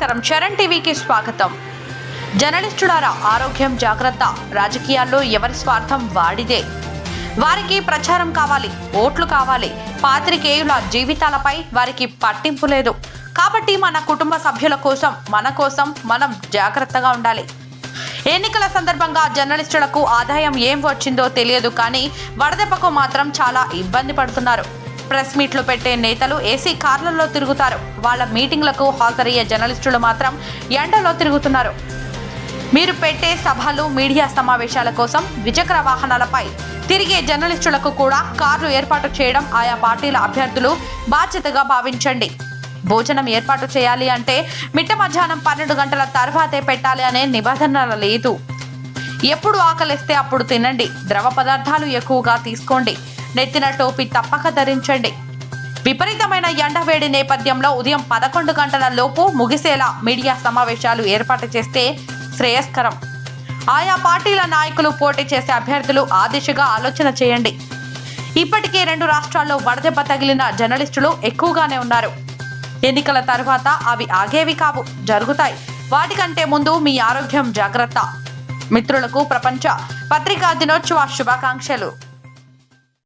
నమస్కారం, చరణ్ టీవీకి స్వాగతం. జర్నలిస్టులారా, ఆరోగ్యం జాగ్రత్త. రాజకీయాల్లో ఎవరి స్వార్థం వాడిదే. వారికి ప్రచారం కావాలి, ఓట్లు కావాలి. పాత్రికేయుల జీవితాలపై వారికి పట్టింపు లేదు. కాబట్టి మన కుటుంబ సభ్యుల కోసం, మన కోసం మనం జాగ్రత్తగా ఉండాలి. ఎన్నికల సందర్భంగా జర్నలిస్టులకు ఆదాయం ఏం వచ్చిందో తెలియదు, కానీ వడదెబ్బకు మాత్రం చాలా ఇబ్బంది పడుతున్నారు. ప్రెస్ మీట్లు పెట్టే నేతలు ఏసీ కార్లలో తిరుగుతారు. వాళ్ళ మీటింగ్లకు హాజరయ్యే జర్నలిస్టులు మాత్రం ఎండలో తిరుగుతున్నారు. మీరు పెట్టే సభలు, మీడియా సమావేశాల కోసం ద్విచక్ర వాహనాలపై తిరిగే జర్నలిస్టులకు కూడా కార్లు ఏర్పాటు చేయడం ఆయా పార్టీల అభ్యర్థులు బాధ్యతగా భావించండి. భోజనం ఏర్పాటు చేయాలి అంటే మిట్ట మధ్యాహ్నం 12 గంటల తర్వాతే పెట్టాలి అనే నిబంధన లేదు. ఎప్పుడు ఆకలిస్తే అప్పుడు తినండి. ద్రవ పదార్థాలు ఎక్కువగా తీసుకోండి. నెత్తిన టోపీ తప్పక ధరించండి. విపరీతమైన ఎండవేడి నేపథ్యంలో ఉదయం 11 గంటల లోపు ముగిసేలా మీడియా సమావేశాలు ఏర్పాటు చేస్తే శ్రేయస్కరం. ఆయా పార్టీల నాయకులు, పోటీ చేసే అభ్యర్థులు ఆ దిశగా ఆలోచన చేయండి. ఇప్పటికే 2 రాష్ట్రాల్లో వడదెబ్బ తగిలిన జర్నలిస్టులు ఎక్కువగానే ఉన్నారు. ఎన్నికల తర్వాత అవి ఆగేవి కావు, జరుగుతాయి. వాటికంటే ముందు మీ ఆరోగ్యం జాగ్రత్త. మిత్రులకు ప్రపంచ పత్రికా దినోత్సవ శుభాకాంక్షలు.